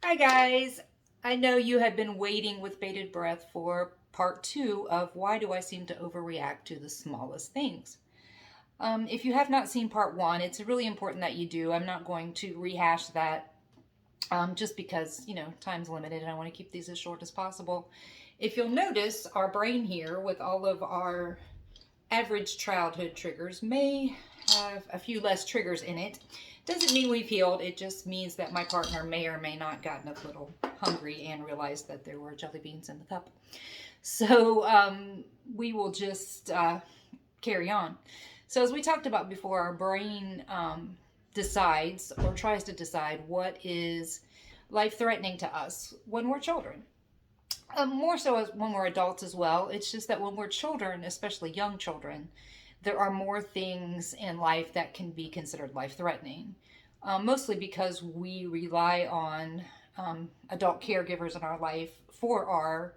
Hi, guys. I know you have been waiting with bated breath for part two of why do I seem to overreact to the smallest things. If you have not seen part one, it's really important that you do. I'm not going to rehash that just because, time's limited and I want to keep these as short as possible. If you'll notice, our brain here, with all of our average childhood triggers, may have a few less triggers in it. Doesn't mean we've healed. It just means that my partner may or may not gotten a little hungry and realized that there were jelly beans in the cup. So we will just carry on. So as we talked about before, our brain decides or tries to decide what is life-threatening to us when we're children. More so as when we're adults as well. It's just that when we're children, especially young children, there are more things in life that can be considered life-threatening. Mostly because we rely on adult caregivers in our life for our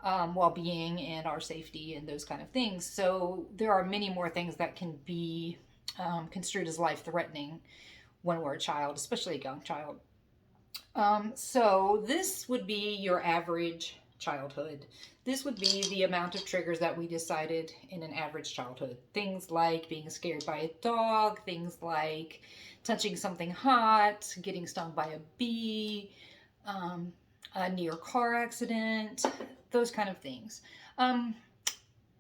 well-being and our safety and those kind of things. So there are many more things that can be construed as life-threatening when we're a child, especially a young child. So this would be your average childhood. This would be the amount of triggers that we decided in an average childhood. Things like being scared by a dog, things like touching something hot, getting stung by a bee, a near car accident, those kind of things.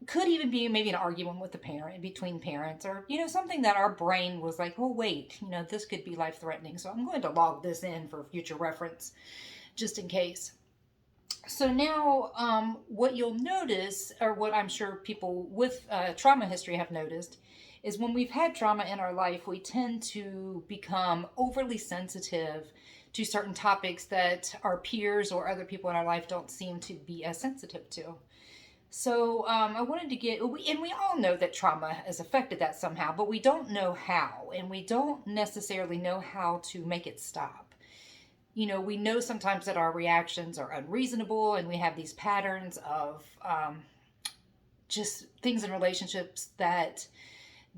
Could even be maybe an argument with the parent, between parents, or something that our brain was like, oh wait, this could be life threatening, so I'm going to log this in for future reference just in case. So now what you'll notice, or what I'm sure people with trauma history have noticed, is when we've had trauma in our life, we tend to become overly sensitive to certain topics that our peers or other people in our life don't seem to be as sensitive to. So I wanted to and we all know that trauma has affected that somehow, but we don't know how, and we don't necessarily know how to make it stop. We know sometimes that our reactions are unreasonable, and we have these patterns of just things in relationships that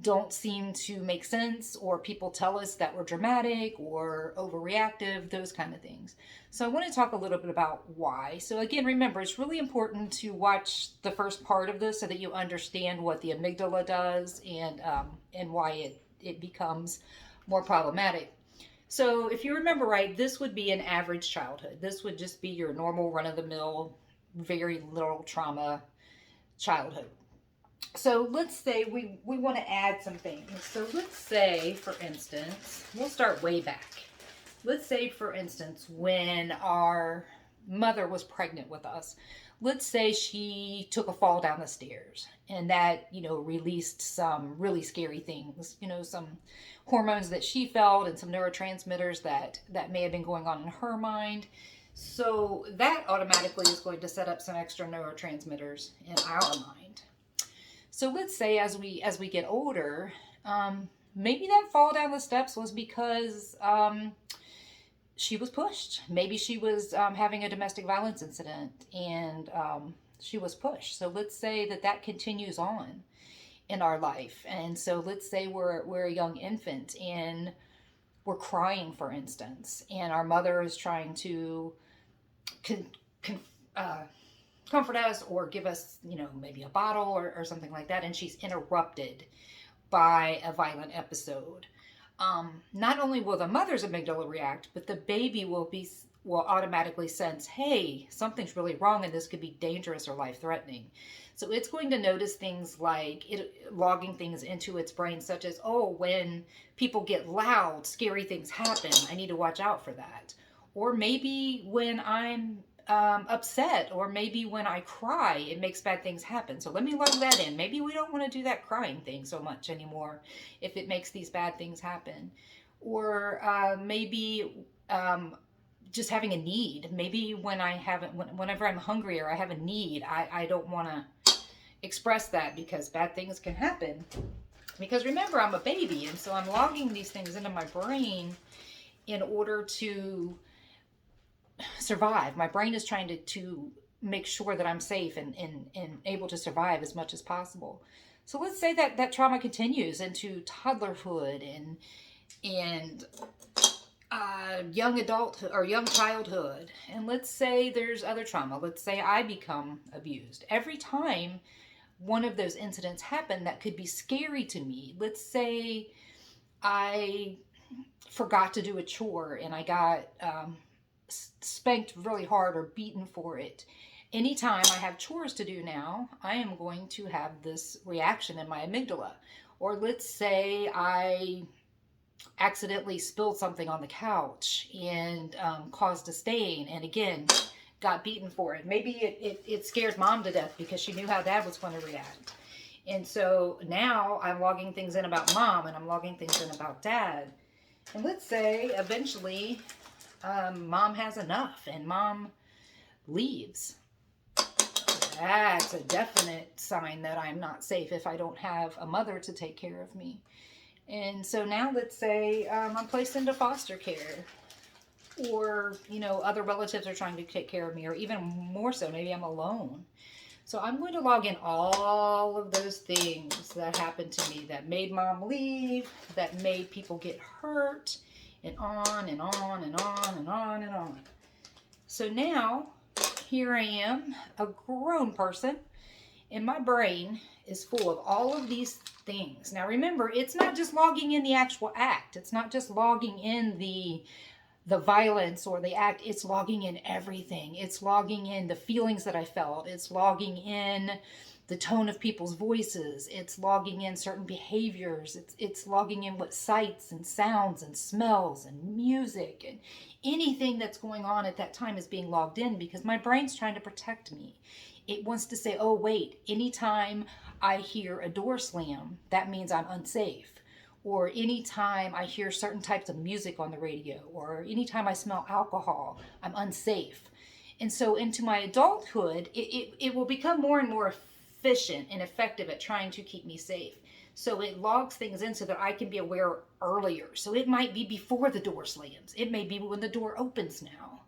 don't seem to make sense, or people tell us that we're dramatic or overreactive, those kind of things. So I want to talk a little bit about why. So again, remember, it's really important to watch the first part of this so that you understand what the amygdala does and why it becomes more problematic. So if you remember right, this would be an average childhood. This would just be your normal run-of-the-mill, very little trauma childhood. So let's say we want to add some things. So let's say, for instance, we'll start way back. Let's say, for instance, when our mother was pregnant with us, let's say she took a fall down the stairs, and that, released some really scary things, some hormones that she felt and some neurotransmitters that may have been going on in her mind. So that automatically is going to set up some extra neurotransmitters in our mind. So let's say as we get older, maybe that fall down the steps was because she was pushed. Maybe she was having a domestic violence incident, and she was pushed. So let's say that continues on in our life. And so let's say we're a young infant and we're crying, for instance, and our mother is trying to comfort us or give us, maybe a bottle or something like that, and she's interrupted by a violent episode. Not only will the mother's amygdala react, but the baby will automatically sense, hey, something's really wrong and this could be dangerous or life-threatening. So it's going to notice things like logging things into its brain, such as, oh, when people get loud, scary things happen. I need to watch out for that. Or maybe when I'm upset, or maybe when I cry, it makes bad things happen. So let me log that in. Maybe we don't want to do that crying thing so much anymore if it makes these bad things happen. Or maybe just having a need. Maybe whenever I'm hungry or I have a need, I don't want to express that because bad things can happen. Because remember, I'm a baby, and so I'm logging these things into my brain in order to survive. My brain is trying to make sure that I'm safe and able to survive as much as possible. So let's say that trauma continues into toddlerhood and young adulthood or young childhood, and let's say there's other trauma. Let's say I become abused. Every time one of those incidents happen that could be scary to me, let's say I forgot to do a chore and I got spanked really hard or beaten for it. Anytime I have chores to do now, I am going to have this reaction in my amygdala. Or let's say I accidentally spilled something on the couch and caused a stain, and again, got beaten for it. Maybe it scares mom to death because she knew how dad was going to react. And so now I'm logging things in about mom and I'm logging things in about dad. And let's say eventually mom has enough and mom leaves. That's a definite sign that I'm not safe if I don't have a mother to take care of me. And so now let's say I'm placed into foster care, or, you know, other relatives are trying to take care of me, or even more so, maybe I'm alone. So I'm going to log in all of those things that happened to me that made mom leave, that made people get hurt, and on and on and on and on and on. So now, here I am, a grown person, and my brain is full of all of these things. Now remember, it's not just logging in the actual act. It's not just logging in the violence or the act. It's logging in everything. It's logging in the feelings that I felt. It's logging in the tone of people's voices. It's logging in certain behaviors. It's logging in what sights and sounds and smells and music and anything that's going on at that time is being logged in, because my brain's trying to protect me. It wants to say, oh, wait, anytime I hear a door slam, that means I'm unsafe. Or anytime I hear certain types of music on the radio, or anytime I smell alcohol, I'm unsafe. And so into my adulthood, it will become more and more efficient and effective at trying to keep me safe. So it logs things in so that I can be aware earlier. So it might be before the door slams. It may be when the door opens now.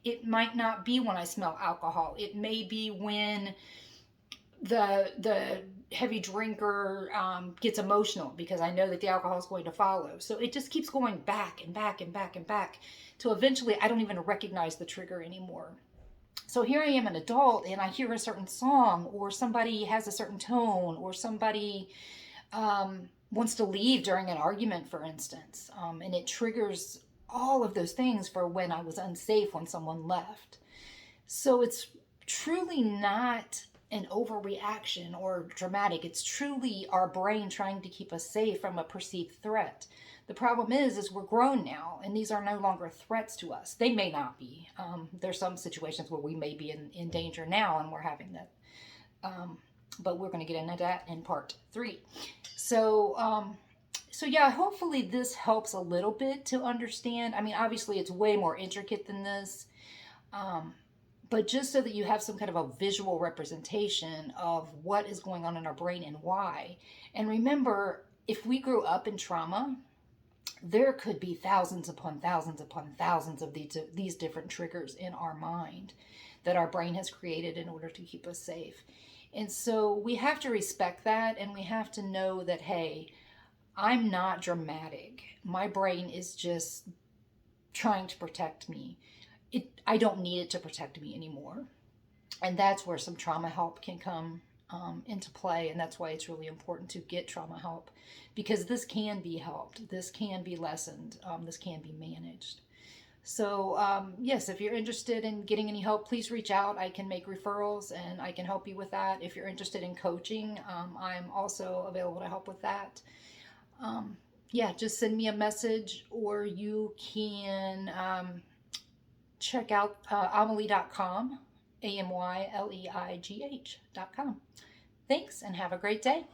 It might not be when I smell alcohol. It may be when the heavy drinker gets emotional, because I know that the alcohol is going to follow. So it just keeps going back and back and back and back till eventually I don't even recognize the trigger anymore. So here I am, an adult, and I hear a certain song, or somebody has a certain tone, or somebody wants to leave during an argument, for instance, and it triggers all of those things for when I was unsafe when someone left. So it's truly not an overreaction or dramatic. It's truly our brain trying to keep us safe from a perceived threat. The problem is we're grown now, and these are no longer threats to us. They may not be. There's some situations where we may be in danger now, and we're having that. But we're going to get into that in part 3. So yeah, hopefully this helps a little bit to understand. I mean, obviously it's way more intricate than this. But just so that you have some kind of a visual representation of what is going on in our brain and why. And remember, if we grew up in trauma, there could be thousands upon thousands upon thousands of these different triggers in our mind that our brain has created in order to keep us safe. And so we have to respect that, and we have to know that, hey, I'm not dramatic. My brain is just trying to protect me. I don't need it to protect me anymore. And that's where some trauma help can come into play. And that's why it's really important to get trauma help, because this can be helped. This can be lessened. This can be managed. So yes, if you're interested in getting any help, please reach out. I can make referrals and I can help you with that. If you're interested in coaching, I'm also available to help with that. Yeah, just send me a message, or you can check out amyleigh.com, amyleigh.com. Thanks, and have a great day.